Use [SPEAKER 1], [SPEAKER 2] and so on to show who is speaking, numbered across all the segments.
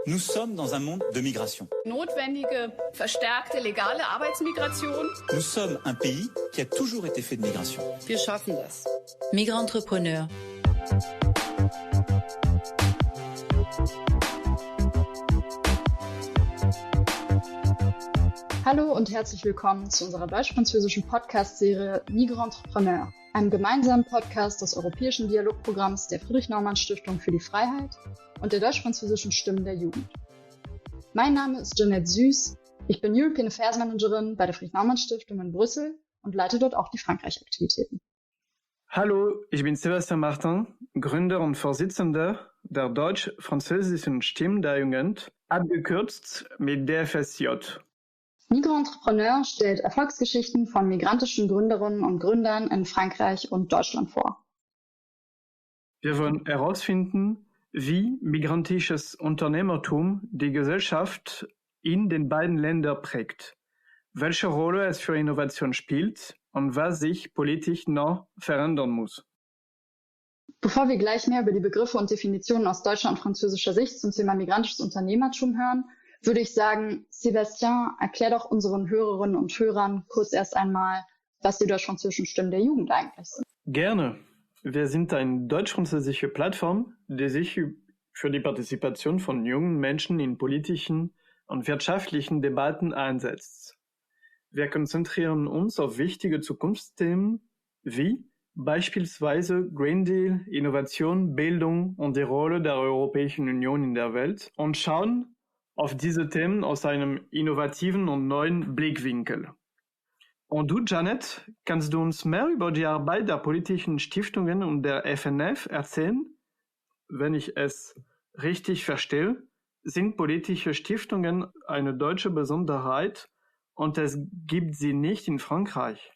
[SPEAKER 1] Nous sommes dans un monde de migration.
[SPEAKER 2] Notwendige, verstärkte legale Arbeitsmigration.
[SPEAKER 1] Nous sommes un pays qui a toujours été fait de migration.
[SPEAKER 2] Wir schaffen das.
[SPEAKER 3] Migrant-Entrepreneur.
[SPEAKER 4] Hallo und herzlich willkommen zu unserer deutsch-französischen Podcast-Serie Migrant-Entrepreneur, einem gemeinsamen Podcast des Europäischen Dialogprogramms der Friedrich-Naumann-Stiftung für die Freiheit und der deutsch-französischen Stimmen der Jugend. Mein Name ist Jeanette Süß, ich bin European Affairs Managerin bei der Friedrich-Naumann-Stiftung in Brüssel und leite dort auch die Frankreich-Aktivitäten.
[SPEAKER 5] Hallo, ich bin Sébastien Martin, Gründer und Vorsitzender der deutsch-französischen Stimmen der Jugend, abgekürzt mit DFSJ.
[SPEAKER 4] Migrant-Entrepreneur stellt Erfolgsgeschichten von migrantischen Gründerinnen und Gründern in Frankreich und Deutschland vor.
[SPEAKER 5] Wir wollen herausfinden, wie migrantisches Unternehmertum die Gesellschaft in den beiden Ländern prägt, welche Rolle es für Innovation spielt und was sich politisch noch verändern muss.
[SPEAKER 4] Bevor wir gleich mehr über die Begriffe und Definitionen aus deutscher und französischer Sicht zum Thema migrantisches Unternehmertum hören, würde ich sagen, Sébastien, erklär doch unseren Hörerinnen und Hörern kurz erst einmal, was die deutsch-französischen Stimmen der Jugend eigentlich sind.
[SPEAKER 5] Gerne. Wir sind eine deutsch-französische Plattform, die sich für die Partizipation von jungen Menschen in politischen und wirtschaftlichen Debatten einsetzt. Wir konzentrieren uns auf wichtige Zukunftsthemen wie beispielsweise Green Deal, Innovation, Bildung und die Rolle der Europäischen Union in der Welt und schauen auf diese Themen aus einem innovativen und neuen Blickwinkel. Und du, Jeanette, kannst du uns mehr über die Arbeit der politischen Stiftungen und der FNF erzählen? Wenn ich es richtig verstehe, sind politische Stiftungen eine deutsche Besonderheit und es gibt sie nicht in Frankreich.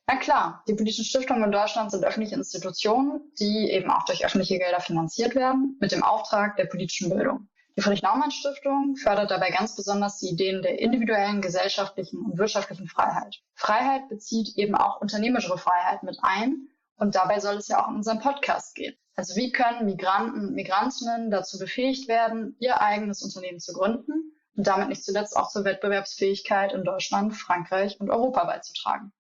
[SPEAKER 4] Na klar, die politischen Stiftungen in Deutschland sind öffentliche Institutionen, die eben auch durch öffentliche Gelder finanziert werden, mit dem Auftrag der politischen Bildung. Die Friedrich-Naumann-Stiftung fördert dabei ganz besonders die Ideen der individuellen, gesellschaftlichen und wirtschaftlichen Freiheit. Freiheit bezieht eben auch unternehmerische Freiheit mit ein und dabei soll es ja auch in unserem Podcast gehen. Also wie können Migranten und Migrantinnen dazu befähigt werden, ihr eigenes Unternehmen zu gründen und damit nicht zuletzt auch zur Wettbewerbsfähigkeit in Deutschland, Frankreich und Europa beizutragen.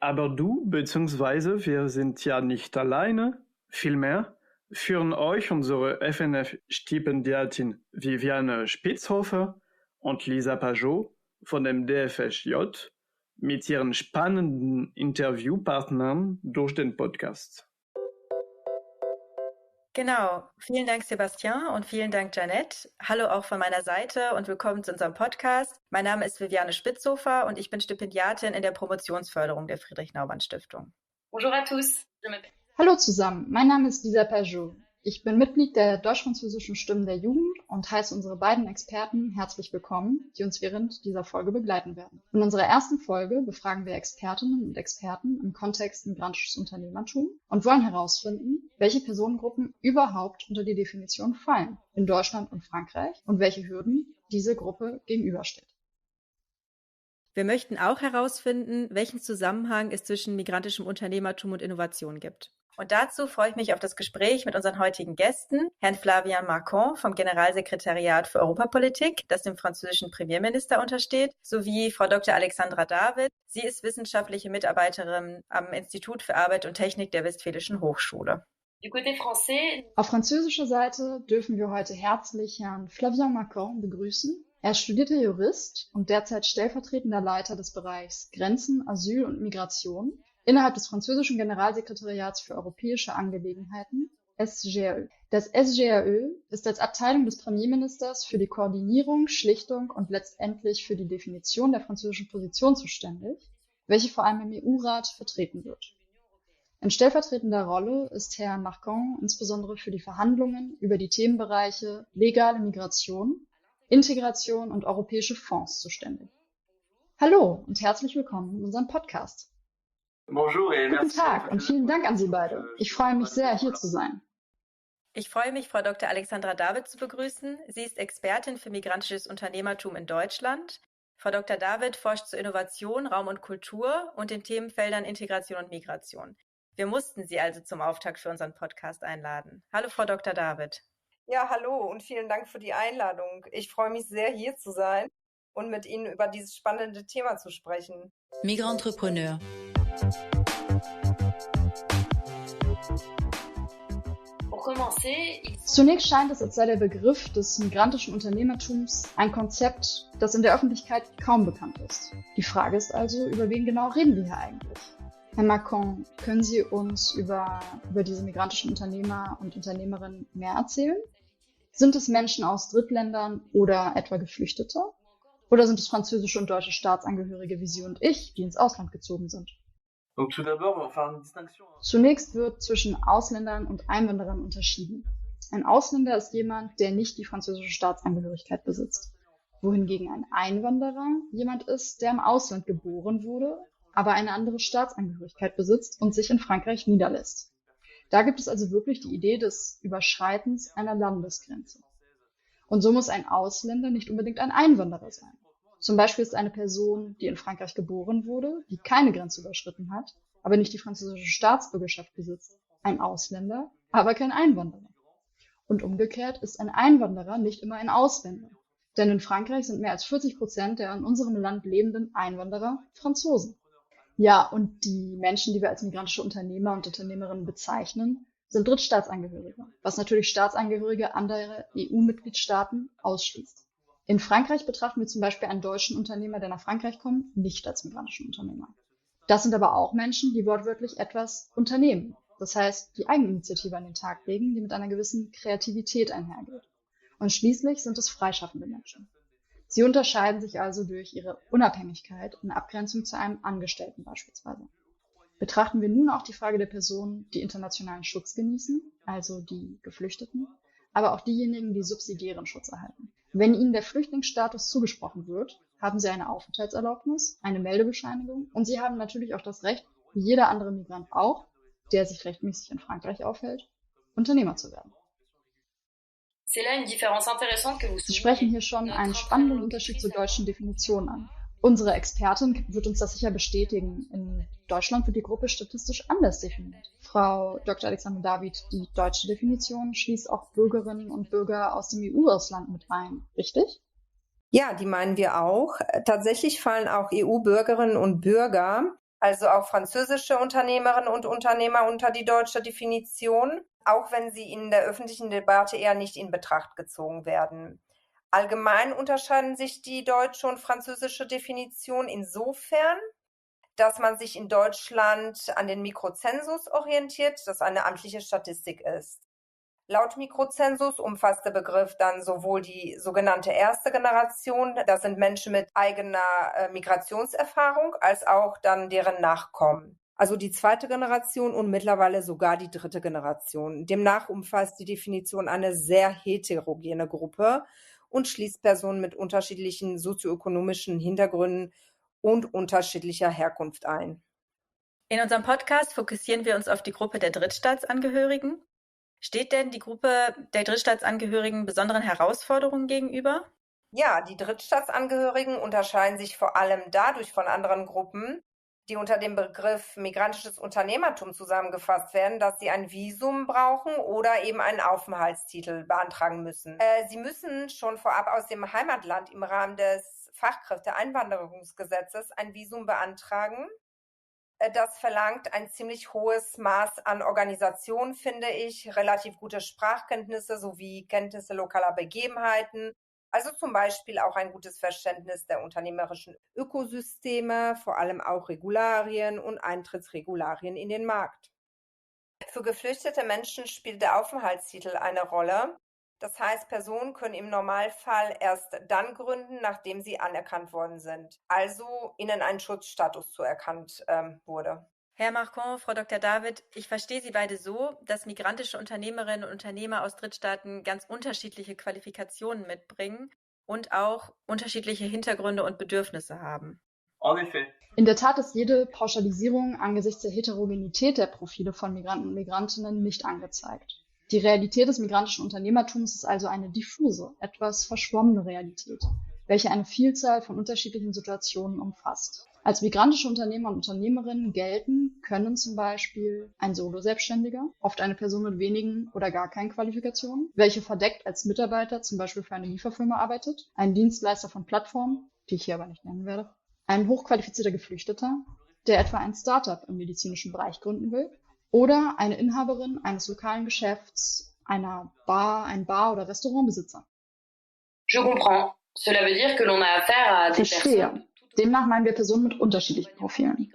[SPEAKER 5] Aber du bzw. wir sind ja nicht alleine, vielmehr führen euch unsere FNF-Stipendiatin Viviane Spitzhofer und Lisa Pajot von dem DFSJ mit ihren spannenden Interviewpartnern durch den Podcast.
[SPEAKER 3] Genau, vielen Dank Sébastien und vielen Dank Jeanette. Hallo auch von meiner Seite und willkommen zu unserem Podcast. Mein Name ist Viviane Spitzhofer und ich bin Stipendiatin in der Promotionsförderung der Friedrich-Naumann-Stiftung.
[SPEAKER 6] Bonjour à tous.
[SPEAKER 4] Hallo zusammen, mein Name ist Lisa Pajot. Ich bin Mitglied der deutsch-französischen Stimmen der Jugend und heiße unsere beiden Experten herzlich willkommen, die uns während dieser Folge begleiten werden. In unserer ersten Folge befragen wir Expertinnen und Experten im Kontext migrantisches Unternehmertum und wollen herausfinden, welche Personengruppen überhaupt unter die Definition fallen in Deutschland und Frankreich und welche Hürden diese Gruppe gegenübersteht.
[SPEAKER 3] Wir möchten auch herausfinden, welchen Zusammenhang es zwischen migrantischem Unternehmertum und Innovation gibt. Und dazu freue ich mich auf das Gespräch mit unseren heutigen Gästen, Herrn Flavien Marcon vom Generalsekretariat für Europapolitik, das dem französischen Premierminister untersteht, sowie Frau Dr. Alexandra David. Sie ist wissenschaftliche Mitarbeiterin am Institut für Arbeit und Technik der Westfälischen Hochschule.
[SPEAKER 4] Auf französischer Seite dürfen wir heute herzlich Herrn Flavien Marcon begrüßen. Er ist studierter Jurist und derzeit stellvertretender Leiter des Bereichs Grenzen, Asyl und Migration innerhalb des französischen Generalsekretariats für europäische Angelegenheiten, SGAE. Das SGAE ist als Abteilung des Premierministers für die Koordinierung, Schlichtung und letztendlich für die Definition der französischen Position zuständig, welche vor allem im EU-Rat vertreten wird. In stellvertretender Rolle ist Herr Marcon insbesondere für die Verhandlungen über die Themenbereiche legale Migration, Integration und europäische Fonds zuständig. Hallo und herzlich willkommen in unserem Podcast. Guten Tag und vielen Dank an Sie beide. Ich freue mich sehr, hier zu sein.
[SPEAKER 3] Ich freue mich, Frau Dr. Alexandra David zu begrüßen. Sie ist Expertin für migrantisches Unternehmertum in Deutschland. Frau Dr. David forscht zu Innovation, Raum und Kultur und den Themenfeldern Integration und Migration. Wir mussten Sie also zum Auftakt für unseren Podcast einladen. Hallo, Frau Dr. David.
[SPEAKER 6] Ja, hallo und vielen Dank für die Einladung. Ich freue mich sehr, hier zu sein und mit Ihnen über dieses spannende Thema zu sprechen.
[SPEAKER 7] Migrantrepreneur.
[SPEAKER 4] Zunächst scheint es, als sei der Begriff des migrantischen Unternehmertums ein Konzept, das in der Öffentlichkeit kaum bekannt ist. Die Frage ist also, über wen genau reden wir hier eigentlich? Herr Marcon, können Sie uns über diese migrantischen Unternehmer und Unternehmerinnen mehr erzählen? Sind es Menschen aus Drittländern oder etwa Geflüchtete? Oder sind es französische und deutsche Staatsangehörige wie Sie und ich, die ins Ausland gezogen sind? Zunächst wird zwischen Ausländern und Einwanderern unterschieden. Ein Ausländer ist jemand, der nicht die französische Staatsangehörigkeit besitzt, wohingegen ein Einwanderer jemand ist, der im Ausland geboren wurde, aber eine andere Staatsangehörigkeit besitzt und sich in Frankreich niederlässt. Da gibt es also wirklich die Idee des Überschreitens einer Landesgrenze. Und so muss ein Ausländer nicht unbedingt ein Einwanderer sein. Zum Beispiel ist eine Person, die in Frankreich geboren wurde, die keine Grenze überschritten hat, aber nicht die französische Staatsbürgerschaft besitzt, ein Ausländer, aber kein Einwanderer. Und umgekehrt ist ein Einwanderer nicht immer ein Ausländer. Denn in Frankreich sind mehr als 40% der in unserem Land lebenden Einwanderer Franzosen. Ja, und die Menschen, die wir als migrantische Unternehmer und Unternehmerinnen bezeichnen, sind Drittstaatsangehörige, was natürlich Staatsangehörige anderer EU-Mitgliedstaaten ausschließt. In Frankreich betrachten wir zum Beispiel einen deutschen Unternehmer, der nach Frankreich kommt, nicht als migrantischen Unternehmer. Das sind aber auch Menschen, die wortwörtlich etwas unternehmen. Das heißt, die Eigeninitiative an den Tag legen, die mit einer gewissen Kreativität einhergeht. Und schließlich sind es freischaffende Menschen. Sie unterscheiden sich also durch ihre Unabhängigkeit in Abgrenzung zu einem Angestellten beispielsweise. Betrachten wir nun auch die Frage der Personen, die internationalen Schutz genießen, also die Geflüchteten, aber auch diejenigen, die subsidiären Schutz erhalten. Wenn ihnen der Flüchtlingsstatus zugesprochen wird, haben sie eine Aufenthaltserlaubnis, eine Meldebescheinigung und sie haben natürlich auch das Recht, wie jeder andere Migrant auch, der sich rechtmäßig in Frankreich aufhält, Unternehmer zu werden. Sie sprechen hier schon einen spannenden Unterschied zur deutschen Definition an. Unsere Expertin wird uns das sicher bestätigen. In Deutschland wird die Gruppe statistisch anders definiert. Frau Dr. Alexander David, die deutsche Definition schließt auch Bürgerinnen und Bürger aus dem EU-Ausland mit ein, richtig?
[SPEAKER 6] Ja, die meinen wir auch. Tatsächlich fallen auch EU-Bürgerinnen und Bürger, also auch französische Unternehmerinnen und Unternehmer unter die deutsche Definition, auch wenn sie in der öffentlichen Debatte eher nicht in Betracht gezogen werden. Allgemein unterscheiden sich die deutsche und französische Definition insofern, dass man sich in Deutschland an den Mikrozensus orientiert, das eine amtliche Statistik ist. Laut Mikrozensus umfasst der Begriff dann sowohl die sogenannte erste Generation, das sind Menschen mit eigener Migrationserfahrung, als auch dann deren Nachkommen. Also die zweite Generation und mittlerweile sogar die dritte Generation. Demnach umfasst die Definition eine sehr heterogene Gruppe und schließt Personen mit unterschiedlichen sozioökonomischen Hintergründen und unterschiedlicher Herkunft ein.
[SPEAKER 3] In unserem Podcast fokussieren wir uns auf die Gruppe der Drittstaatsangehörigen. Steht denn die Gruppe der Drittstaatsangehörigen besonderen Herausforderungen gegenüber?
[SPEAKER 6] Ja, die Drittstaatsangehörigen unterscheiden sich vor allem dadurch von anderen Gruppen, die unter dem Begriff migrantisches Unternehmertum zusammengefasst werden, dass sie ein Visum brauchen oder eben einen Aufenthaltstitel beantragen müssen. Sie müssen schon vorab aus dem Heimatland im Rahmen des Fachkräfteeinwanderungsgesetzes ein Visum beantragen. Das verlangt ein ziemlich hohes Maß an Organisation, finde ich, relativ gute Sprachkenntnisse sowie Kenntnisse lokaler Begebenheiten. Also zum Beispiel auch ein gutes Verständnis der unternehmerischen Ökosysteme, vor allem auch Regularien und Eintrittsregularien in den Markt. Für geflüchtete Menschen spielt der Aufenthaltstitel eine Rolle. Das heißt, Personen können im Normalfall erst dann gründen, nachdem sie anerkannt worden sind. Also ihnen ein Schutzstatus zuerkannt wurde.
[SPEAKER 3] Herr Marcon, Frau Dr. David, ich verstehe Sie beide so, dass migrantische Unternehmerinnen und Unternehmer aus Drittstaaten ganz unterschiedliche Qualifikationen mitbringen und auch unterschiedliche Hintergründe und Bedürfnisse haben.
[SPEAKER 4] In der Tat ist jede Pauschalisierung angesichts der Heterogenität der Profile von Migranten und Migrantinnen nicht angezeigt. Die Realität des migrantischen Unternehmertums ist also eine diffuse, etwas verschwommene Realität, welche eine Vielzahl von unterschiedlichen Situationen umfasst. Als migrantische Unternehmer und Unternehmerinnen gelten können zum Beispiel ein Solo-Selbstständiger, oft eine Person mit wenigen oder gar keinen Qualifikationen, welche verdeckt als Mitarbeiter zum Beispiel für eine Lieferfirma arbeitet, ein Dienstleister von Plattformen, die ich hier aber nicht nennen werde, ein hochqualifizierter Geflüchteter, der etwa ein Startup im medizinischen Bereich gründen will, oder eine Inhaberin eines lokalen Geschäfts, einer Bar, ein Bar- oder Restaurantbesitzer.
[SPEAKER 7] Je comprends. Cela veut dire que l'on a affaire à des
[SPEAKER 4] Verstehe.
[SPEAKER 7] personnes.
[SPEAKER 4] Demnach meinen wir Personen mit unterschiedlichen Profilen.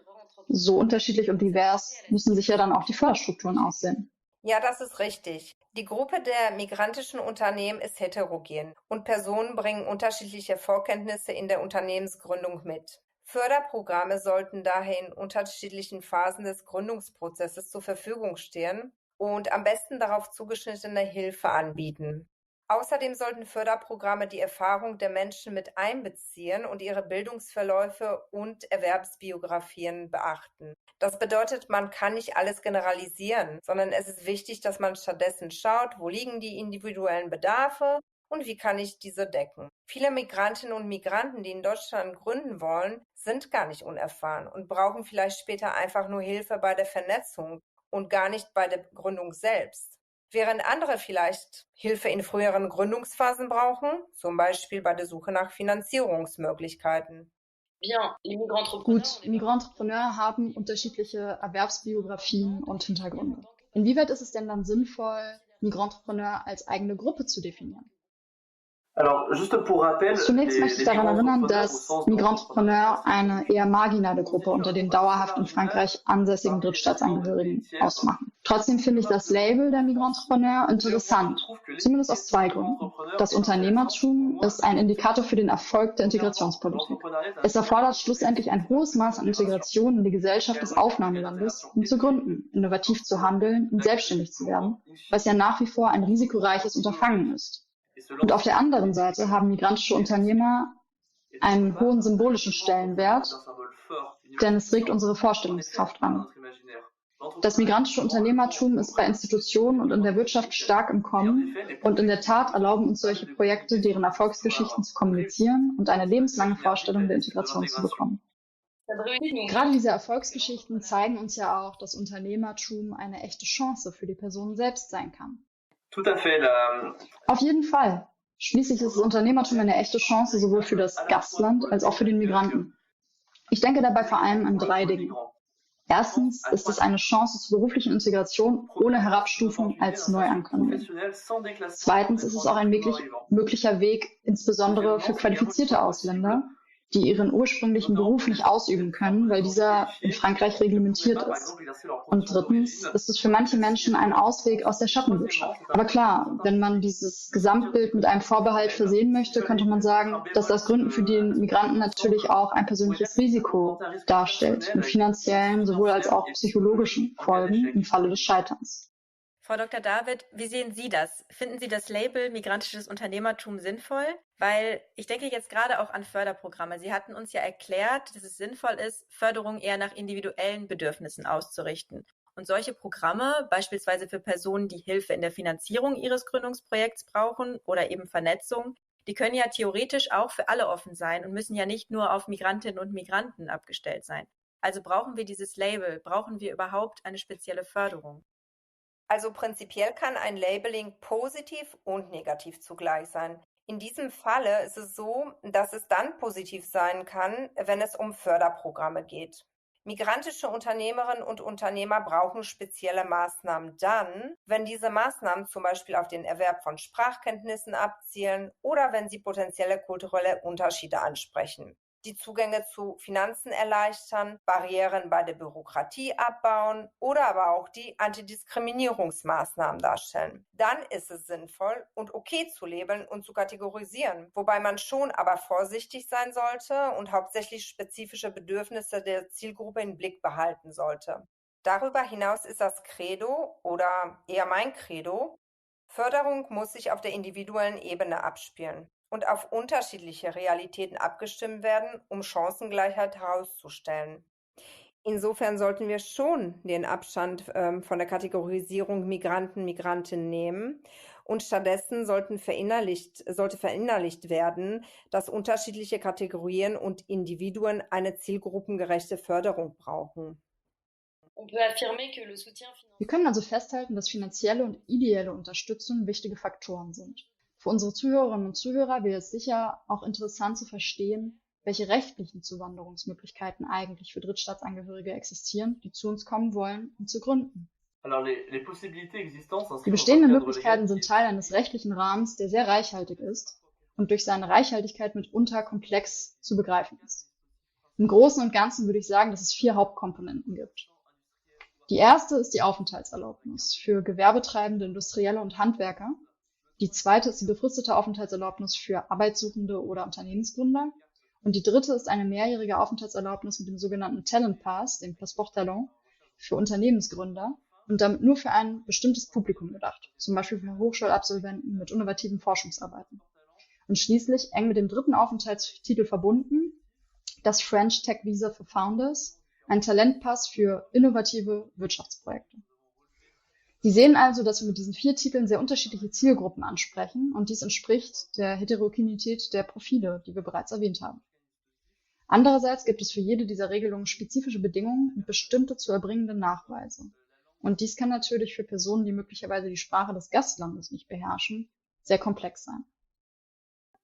[SPEAKER 4] So unterschiedlich und divers müssen sich ja dann auch die Förderstrukturen aussehen.
[SPEAKER 6] Ja, das ist richtig. Die Gruppe der migrantischen Unternehmen ist heterogen und Personen bringen unterschiedliche Vorkenntnisse in der Unternehmensgründung mit. Förderprogramme sollten daher in unterschiedlichen Phasen des Gründungsprozesses zur Verfügung stehen und am besten darauf zugeschnittene Hilfe anbieten. Außerdem sollten Förderprogramme die Erfahrung der Menschen mit einbeziehen und ihre Bildungsverläufe und Erwerbsbiografien beachten. Das bedeutet, man kann nicht alles generalisieren, sondern es ist wichtig, dass man stattdessen schaut, wo liegen die individuellen Bedarfe und wie kann ich diese decken. Viele Migrantinnen und Migranten, die in Deutschland gründen wollen, sind gar nicht unerfahren und brauchen vielleicht später einfach nur Hilfe bei der Vernetzung und gar nicht bei der Gründung selbst. Während andere vielleicht Hilfe in früheren Gründungsphasen brauchen, zum Beispiel bei der Suche nach Finanzierungsmöglichkeiten.
[SPEAKER 4] Gut, Migrantentrepreneur haben unterschiedliche Erwerbsbiografien und Hintergründe. Inwieweit ist es denn dann sinnvoll, Migrantentrepreneur als eigene Gruppe zu definieren? Zunächst möchte ich daran erinnern, dass Migrantentrepreneur eine eher marginale Gruppe unter den dauerhaft in Frankreich ansässigen Drittstaatsangehörigen ausmachen. Trotzdem finde ich das Label der Migrantentrepreneur interessant, zumindest aus zwei Gründen. Das Unternehmertum ist ein Indikator für den Erfolg der Integrationspolitik. Es erfordert schlussendlich ein hohes Maß an Integration in die Gesellschaft des Aufnahmelandes, um zu gründen, innovativ zu handeln und selbstständig zu werden, was ja nach wie vor ein risikoreiches Unterfangen ist. Und auf der anderen Seite haben migrantische Unternehmer einen hohen symbolischen Stellenwert, denn es regt unsere Vorstellungskraft an. Das migrantische Unternehmertum ist bei Institutionen und in der Wirtschaft stark im Kommen und in der Tat erlauben uns solche Projekte, deren Erfolgsgeschichten zu kommunizieren und eine lebenslange Vorstellung der Integration zu bekommen. Gerade diese Erfolgsgeschichten zeigen uns ja auch, dass Unternehmertum eine echte Chance für die Person selbst sein kann. Auf jeden Fall. Schließlich ist das Unternehmertum eine echte Chance sowohl für das Gastland als auch für den Migranten. Ich denke dabei vor allem an drei Dinge. Erstens ist es eine Chance zur beruflichen Integration ohne Herabstufung als Neuankömmling. Zweitens ist es auch ein möglicher Weg, insbesondere für qualifizierte Ausländer, die ihren ursprünglichen Beruf nicht ausüben können, weil dieser in Frankreich reglementiert ist. Und drittens ist es für manche Menschen ein Ausweg aus der Schattenwirtschaft. Aber klar, wenn man dieses Gesamtbild mit einem Vorbehalt versehen möchte, könnte man sagen, dass das Gründen für den Migranten natürlich auch ein persönliches Risiko darstellt, mit finanziellen sowohl als auch psychologischen Folgen im Falle des Scheiterns.
[SPEAKER 3] Frau Dr. David, wie sehen Sie das? Finden Sie das Label migrantisches Unternehmertum sinnvoll? Weil ich denke jetzt gerade auch an Förderprogramme. Sie hatten uns ja erklärt, dass es sinnvoll ist, Förderung eher nach individuellen Bedürfnissen auszurichten. Und solche Programme, beispielsweise für Personen, die Hilfe in der Finanzierung ihres Gründungsprojekts brauchen oder eben Vernetzung, die können ja theoretisch auch für alle offen sein und müssen ja nicht nur auf Migrantinnen und Migranten abgestellt sein. Also brauchen wir dieses Label? Brauchen wir überhaupt eine spezielle Förderung?
[SPEAKER 6] Also prinzipiell kann ein Labeling positiv und negativ zugleich sein. In diesem Falle ist es so, dass es dann positiv sein kann, wenn es um Förderprogramme geht. Migrantische Unternehmerinnen und Unternehmer brauchen spezielle Maßnahmen dann, wenn diese Maßnahmen zum Beispiel auf den Erwerb von Sprachkenntnissen abzielen oder wenn sie potenzielle kulturelle Unterschiede ansprechen, die Zugänge zu Finanzen erleichtern, Barrieren bei der Bürokratie abbauen oder aber auch die Antidiskriminierungsmaßnahmen darstellen. Dann ist es sinnvoll und okay zu labeln und zu kategorisieren, wobei man schon aber vorsichtig sein sollte und hauptsächlich spezifische Bedürfnisse der Zielgruppe im Blick behalten sollte. Darüber hinaus ist das Credo oder eher mein Credo: Förderung muss sich auf der individuellen Ebene abspielen und auf unterschiedliche Realitäten abgestimmt werden, um Chancengleichheit herauszustellen. Insofern sollten wir schon den Abstand von der Kategorisierung Migranten, Migrantinnen nehmen Und stattdessen sollte verinnerlicht werden, dass unterschiedliche Kategorien und Individuen eine zielgruppengerechte Förderung brauchen.
[SPEAKER 4] Wir können also festhalten, dass finanzielle und ideelle Unterstützung wichtige Faktoren sind. Für unsere Zuhörerinnen und Zuhörer wäre es sicher auch interessant zu verstehen, welche rechtlichen Zuwanderungsmöglichkeiten eigentlich für Drittstaatsangehörige existieren, die zu uns kommen wollen, um zu gründen. Die bestehenden Möglichkeiten sind Teil eines rechtlichen Rahmens, der sehr reichhaltig ist und durch seine Reichhaltigkeit mitunter komplex zu begreifen ist. Im Großen und Ganzen würde ich sagen, dass es 4 Hauptkomponenten gibt. Die erste ist die Aufenthaltserlaubnis für Gewerbetreibende, Industrielle und Handwerker. Die zweite ist die befristete Aufenthaltserlaubnis für Arbeitssuchende oder Unternehmensgründer. Und die dritte ist eine mehrjährige Aufenthaltserlaubnis mit dem sogenannten Talent Pass, dem Passeport Talent, für Unternehmensgründer und damit nur für ein bestimmtes Publikum gedacht, zum Beispiel für Hochschulabsolventen mit innovativen Forschungsarbeiten. Und schließlich eng mit dem dritten Aufenthaltstitel verbunden, das French Tech Visa for Founders, ein Talentpass für innovative Wirtschaftsprojekte. Sie sehen also, dass wir mit diesen 4 Titeln sehr unterschiedliche Zielgruppen ansprechen und dies entspricht der Heterogenität der Profile, die wir bereits erwähnt haben. Andererseits gibt es für jede dieser Regelungen spezifische Bedingungen und bestimmte zu erbringende Nachweise. Und dies kann natürlich für Personen, die möglicherweise die Sprache des Gastlandes nicht beherrschen, sehr komplex sein.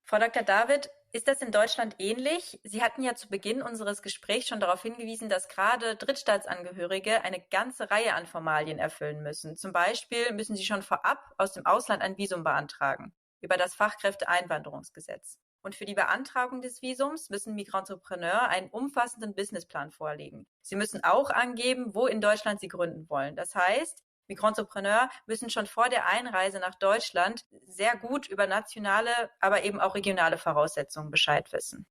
[SPEAKER 3] Frau Dr. David, ist das in Deutschland ähnlich? Sie hatten ja zu Beginn unseres Gesprächs schon darauf hingewiesen, dass gerade Drittstaatsangehörige eine ganze Reihe an Formalien erfüllen müssen. Zum Beispiel müssen sie schon vorab aus dem Ausland ein Visum beantragen über das Fachkräfteeinwanderungsgesetz. Und für die Beantragung des Visums müssen Migrantrepreneur einen umfassenden Businessplan vorlegen. Sie müssen auch angeben, wo in Deutschland sie gründen wollen. Das heißt, Migrantrepreneur müssen schon vor der Einreise nach Deutschland sehr gut über nationale, aber eben auch regionale Voraussetzungen Bescheid wissen.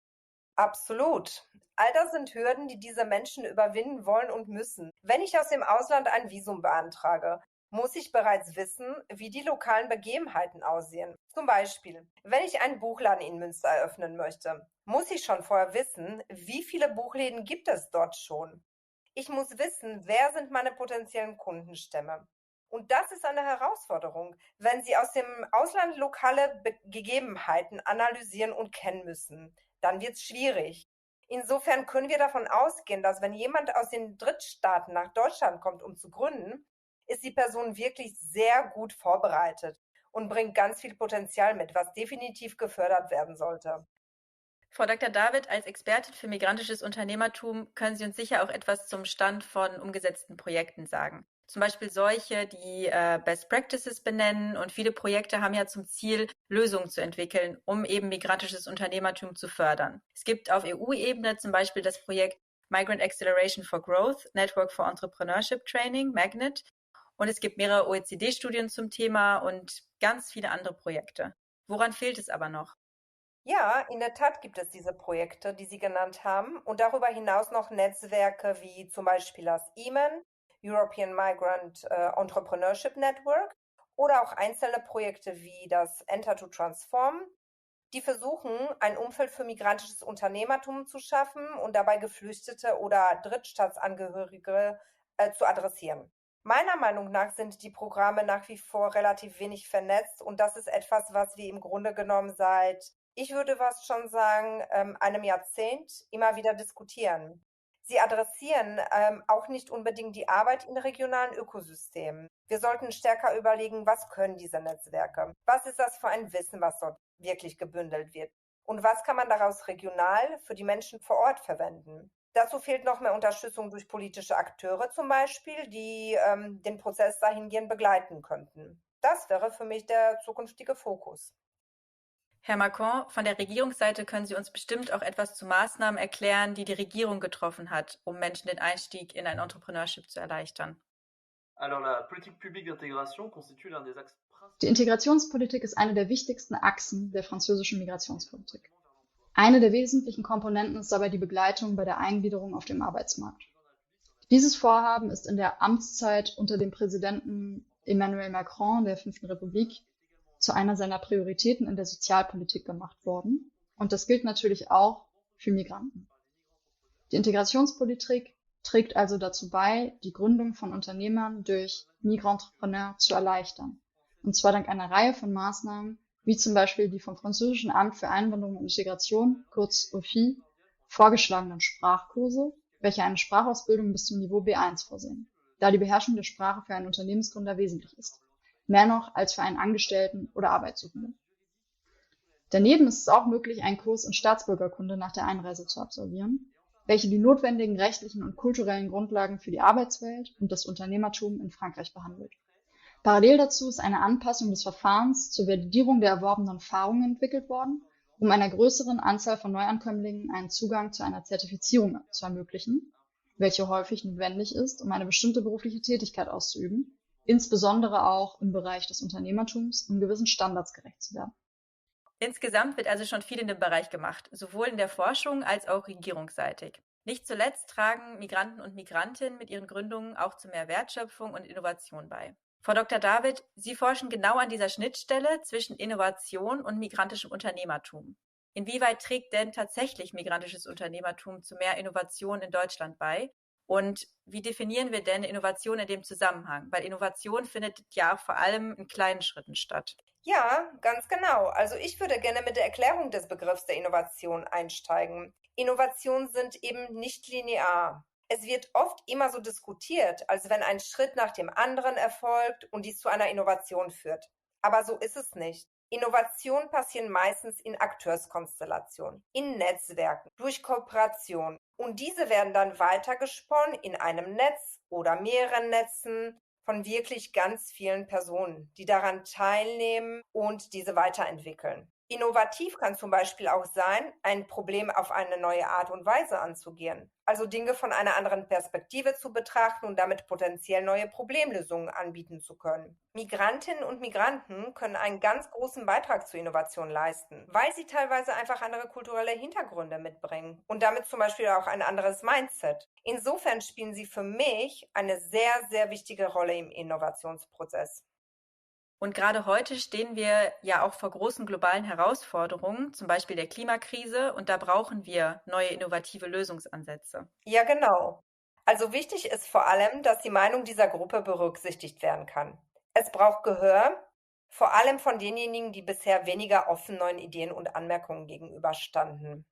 [SPEAKER 6] Absolut. All das sind Hürden, die diese Menschen überwinden wollen und müssen. Wenn ich aus dem Ausland ein Visum beantrage, muss ich bereits wissen, wie die lokalen Begebenheiten aussehen. Zum Beispiel, wenn ich einen Buchladen in Münster eröffnen möchte, muss ich schon vorher wissen, wie viele Buchläden gibt es dort schon. Ich muss wissen, wer sind meine potenziellen Kundenstämme. Und das ist eine Herausforderung, wenn Sie aus dem Ausland lokale Gegebenheiten analysieren und kennen müssen. Dann wird es schwierig. Insofern können wir davon ausgehen, dass wenn jemand aus den Drittstaaten nach Deutschland kommt, um zu gründen, ist die Person wirklich sehr gut vorbereitet und bringt ganz viel Potenzial mit, was definitiv gefördert werden sollte.
[SPEAKER 3] Frau Dr. David, als Expertin für migrantisches Unternehmertum können Sie uns sicher auch etwas zum Stand von umgesetzten Projekten sagen. Zum Beispiel solche, die Best Practices benennen, und viele Projekte haben ja zum Ziel, Lösungen zu entwickeln, um eben migrantisches Unternehmertum zu fördern. Es gibt auf EU-Ebene zum Beispiel das Projekt Migrant Acceleration for Growth, Network for Entrepreneurship Training, MAGNET, und es gibt mehrere OECD-Studien zum Thema und ganz viele andere Projekte. Woran fehlt es aber noch?
[SPEAKER 6] Ja, in der Tat gibt es diese Projekte, die Sie genannt haben, und darüber hinaus noch Netzwerke wie zum Beispiel das EMAN, European Migrant Entrepreneurship Network, oder auch einzelne Projekte wie das Enter to Transform, die versuchen, ein Umfeld für migrantisches Unternehmertum zu schaffen und dabei Geflüchtete oder Drittstaatsangehörige zu adressieren. Meiner Meinung nach sind die Programme nach wie vor relativ wenig vernetzt, und das ist etwas, was wir im Grunde genommen seit, ich würde fast schon sagen, einem Jahrzehnt immer wieder diskutieren. Sie adressieren auch nicht unbedingt die Arbeit in regionalen Ökosystemen. Wir sollten stärker überlegen, was können diese Netzwerke? Was ist das für ein Wissen, was dort wirklich gebündelt wird? Und was kann man daraus regional für die Menschen vor Ort verwenden? Dazu fehlt noch mehr Unterstützung durch politische Akteure zum Beispiel, die den Prozess dahingehend begleiten könnten. Das wäre für mich der zukünftige Fokus.
[SPEAKER 3] Herr Macron, von der Regierungsseite können Sie uns bestimmt auch etwas zu Maßnahmen erklären, die die Regierung getroffen hat, um Menschen den Einstieg in ein Entrepreneurship zu erleichtern.
[SPEAKER 4] Die Integrationspolitik ist eine der wichtigsten Achsen der französischen Migrationspolitik. Eine der wesentlichen Komponenten ist dabei die Begleitung bei der Eingliederung auf dem Arbeitsmarkt. Dieses Vorhaben ist in der Amtszeit unter dem Präsidenten Emmanuel Macron der 5. Republik zu einer seiner Prioritäten in der Sozialpolitik gemacht worden. Und das gilt natürlich auch für Migranten. Die Integrationspolitik trägt also dazu bei, die Gründung von Unternehmern durch Migrantrepreneur zu erleichtern. und zwar dank einer Reihe von Maßnahmen, wie zum Beispiel die vom französischen Amt für Einwanderung und Integration, kurz OFII, vorgeschlagenen Sprachkurse, welche eine Sprachausbildung bis zum Niveau B1 vorsehen, da die Beherrschung der Sprache für einen Unternehmensgründer wesentlich ist, mehr noch als für einen Angestellten oder Arbeitssuchenden. Daneben ist es auch möglich, einen Kurs in Staatsbürgerkunde nach der Einreise zu absolvieren, welche die notwendigen rechtlichen und kulturellen Grundlagen für die Arbeitswelt und das Unternehmertum in Frankreich behandelt. Parallel dazu ist eine Anpassung des Verfahrens zur Validierung der erworbenen Erfahrungen entwickelt worden, um einer größeren Anzahl von Neuankömmlingen einen Zugang zu einer Zertifizierung zu ermöglichen, welche häufig notwendig ist, um eine bestimmte berufliche Tätigkeit auszuüben, insbesondere auch im Bereich des Unternehmertums, um gewissen Standards gerecht zu werden.
[SPEAKER 3] Insgesamt wird also schon viel in dem Bereich gemacht, sowohl in der Forschung als auch regierungsseitig. Nicht zuletzt tragen Migranten und Migrantinnen mit ihren Gründungen auch zu mehr Wertschöpfung und Innovation bei. Frau Dr. David, Sie forschen genau an dieser Schnittstelle zwischen Innovation und migrantischem Unternehmertum. Inwieweit trägt denn tatsächlich migrantisches Unternehmertum zu mehr Innovation in Deutschland bei? Und wie definieren wir denn Innovation in dem Zusammenhang? Weil Innovation findet ja auch vor allem in kleinen Schritten statt.
[SPEAKER 6] Ja, ganz genau. Also ich würde gerne mit der Erklärung des Begriffs der Innovation einsteigen. Innovationen sind eben nicht linear. Es wird oft immer so diskutiert, als wenn ein Schritt nach dem anderen erfolgt und dies zu einer Innovation führt. Aber so ist es nicht. Innovationen passieren meistens in Akteurskonstellationen, in Netzwerken, durch Kooperation. Und diese werden dann weitergesponnen in einem Netz oder mehreren Netzen von wirklich ganz vielen Personen, die daran teilnehmen und diese weiterentwickeln. Innovativ kann zum Beispiel auch sein, ein Problem auf eine neue Art und Weise anzugehen. Also Dinge von einer anderen Perspektive zu betrachten und damit potenziell neue Problemlösungen anbieten zu können. Migrantinnen und Migranten können einen ganz großen Beitrag zur Innovation leisten, weil sie teilweise einfach andere kulturelle Hintergründe mitbringen und damit zum Beispiel auch ein anderes Mindset. Insofern spielen sie für mich eine sehr, sehr wichtige Rolle im Innovationsprozess.
[SPEAKER 3] Und gerade heute stehen wir ja auch vor großen globalen Herausforderungen, zum Beispiel der Klimakrise, und da brauchen wir neue innovative Lösungsansätze.
[SPEAKER 6] Ja, genau. Also wichtig ist vor allem, dass die Meinung dieser Gruppe berücksichtigt werden kann. Es braucht Gehör, vor allem von denjenigen, die bisher weniger offen neuen Ideen und Anmerkungen gegenüberstanden.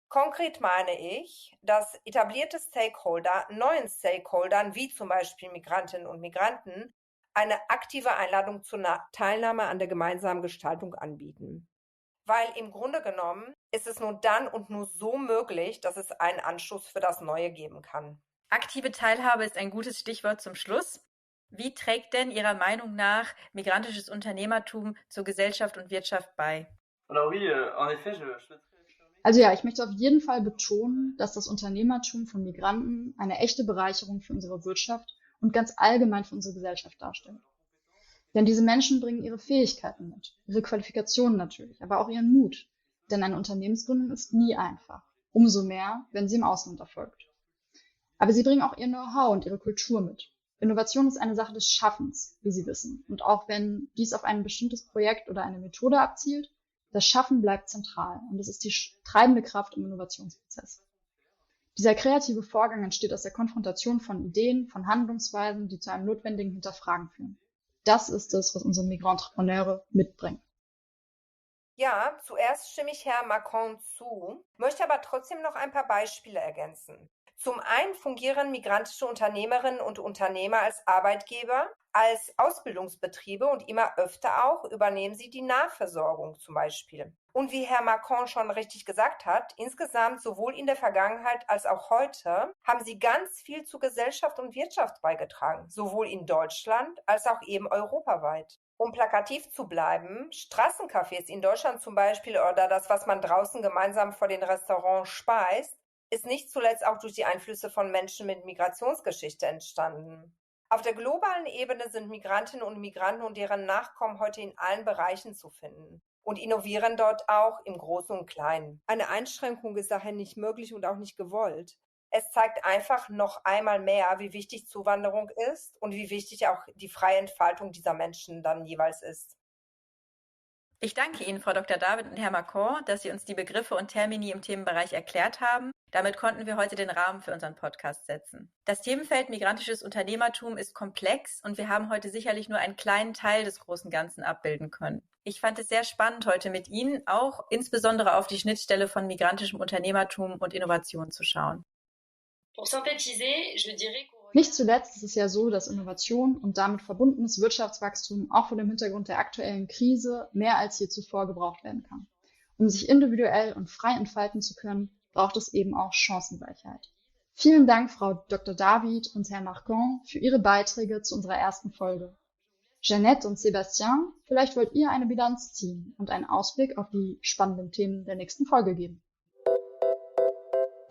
[SPEAKER 6] Konkret meine ich, dass etablierte Stakeholder neuen Stakeholdern, wie zum Beispiel Migrantinnen und Migranten, eine aktive Einladung zur Teilnahme an der gemeinsamen Gestaltung anbieten. Weil im Grunde genommen ist es nur dann und nur so möglich, dass es einen Anstoß für das Neue geben kann.
[SPEAKER 3] Aktive Teilhabe ist ein gutes Stichwort zum Schluss. Wie trägt denn Ihrer Meinung nach migrantisches Unternehmertum zur Gesellschaft und Wirtschaft bei?
[SPEAKER 4] Also ja, ich möchte auf jeden Fall betonen, dass das Unternehmertum von Migranten eine echte Bereicherung für unsere Wirtschaft und ganz allgemein für unsere Gesellschaft darstellt. Denn diese Menschen bringen ihre Fähigkeiten mit, ihre Qualifikationen natürlich, aber auch ihren Mut. Denn eine Unternehmensgründung ist nie einfach, umso mehr, wenn sie im Ausland erfolgt. Aber sie bringen auch ihr Know-how und ihre Kultur mit. Innovation ist eine Sache des Schaffens, wie Sie wissen. Und auch wenn dies auf ein bestimmtes Projekt oder eine Methode abzielt, das Schaffen bleibt zentral und es ist die treibende Kraft im Innovationsprozess. Dieser kreative Vorgang entsteht aus der Konfrontation von Ideen, von Handlungsweisen, die zu einem notwendigen Hinterfragen führen. Das ist es, was unsere Migrantepreneure mitbringen.
[SPEAKER 6] Ja, zuerst stimme ich Herrn Macron zu, möchte aber trotzdem noch ein paar Beispiele ergänzen. Zum einen fungieren migrantische Unternehmerinnen und Unternehmer als Arbeitgeber, als Ausbildungsbetriebe und immer öfter auch übernehmen sie die Nahversorgung zum Beispiel. Und wie Herr Macron schon richtig gesagt hat, insgesamt sowohl in der Vergangenheit als auch heute haben sie ganz viel zu Gesellschaft und Wirtschaft beigetragen, sowohl in Deutschland als auch eben europaweit. Um plakativ zu bleiben, Straßencafés in Deutschland zum Beispiel oder das, was man draußen gemeinsam vor den Restaurants speist, ist nicht zuletzt auch durch die Einflüsse von Menschen mit Migrationsgeschichte entstanden. Auf der globalen Ebene sind Migrantinnen und Migranten und deren Nachkommen heute in allen Bereichen zu finden und innovieren dort auch im Großen und Kleinen. Eine Einschränkung ist daher nicht möglich und auch nicht gewollt. Es zeigt einfach noch einmal mehr, wie wichtig Zuwanderung ist und wie wichtig auch die freie Entfaltung dieser Menschen dann jeweils ist.
[SPEAKER 3] Ich danke Ihnen, Frau Dr. David und Herr Macron, dass Sie uns die Begriffe und Termini im Themenbereich erklärt haben. Damit konnten wir heute den Rahmen für unseren Podcast setzen. Das Themenfeld migrantisches Unternehmertum ist komplex und wir haben heute sicherlich nur einen kleinen Teil des großen Ganzen abbilden können. Ich fand es sehr spannend, heute mit Ihnen auch insbesondere auf die Schnittstelle von migrantischem Unternehmertum und Innovation zu schauen.
[SPEAKER 4] Nicht zuletzt ist es ja so, dass Innovation und damit verbundenes Wirtschaftswachstum auch vor dem Hintergrund der aktuellen Krise mehr als je zuvor gebraucht werden kann. Um sich individuell und frei entfalten zu können, braucht es eben auch Chancengleichheit. Vielen Dank, Frau Dr. David und Herr Marcon, für Ihre Beiträge zu unserer ersten Folge. Jeanette und Sébastien, vielleicht wollt ihr eine Bilanz ziehen und einen Ausblick auf die spannenden Themen der nächsten Folge geben.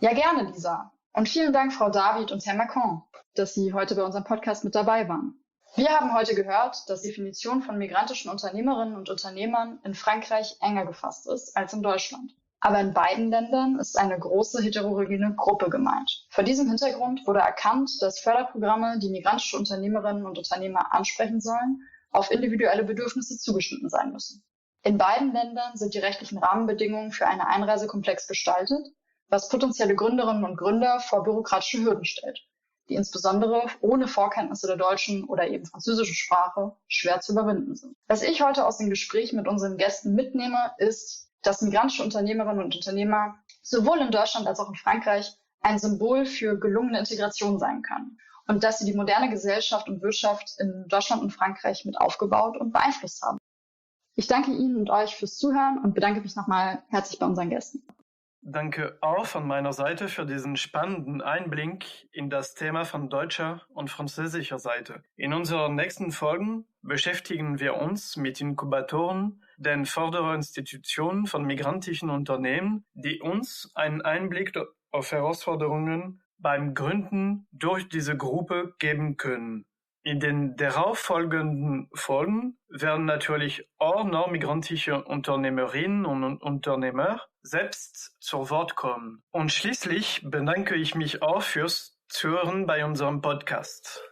[SPEAKER 4] Ja, gerne, Lisa. Und vielen Dank, Frau David und Herr Marcon, dass Sie heute bei unserem Podcast mit dabei waren. Wir haben heute gehört, dass die Definition von migrantischen Unternehmerinnen und Unternehmern in Frankreich enger gefasst ist als in Deutschland. Aber in beiden Ländern ist eine große heterogene Gruppe gemeint. Vor diesem Hintergrund wurde erkannt, dass Förderprogramme, die migrantische Unternehmerinnen und Unternehmer ansprechen sollen, auf individuelle Bedürfnisse zugeschnitten sein müssen. In beiden Ländern sind die rechtlichen Rahmenbedingungen für eine Einreise komplex gestaltet, was potenzielle Gründerinnen und Gründer vor bürokratische Hürden stellt, die insbesondere ohne Vorkenntnisse der deutschen oder eben französischen Sprache schwer zu überwinden sind. Was ich heute aus dem Gespräch mit unseren Gästen mitnehme, ist, dass migrantische Unternehmerinnen und Unternehmer sowohl in Deutschland als auch in Frankreich ein Symbol für gelungene Integration sein können und dass sie die moderne Gesellschaft und Wirtschaft in Deutschland und Frankreich mit aufgebaut und beeinflusst haben. Ich danke Ihnen und euch fürs Zuhören und bedanke mich nochmal herzlich bei unseren Gästen.
[SPEAKER 5] Danke auch von meiner Seite für diesen spannenden Einblick in das Thema von deutscher und französischer Seite. In unseren nächsten Folgen beschäftigen wir uns mit Inkubatoren, den Förderinstitutionen von migrantischen Unternehmen, die uns einen Einblick auf Herausforderungen beim Gründen durch diese Gruppe geben können. In den darauffolgenden Folgen werden natürlich auch noch migrantische Unternehmerinnen und Unternehmer selbst zu Wort kommen. Und schließlich bedanke ich mich auch fürs Zuhören bei unserem Podcast.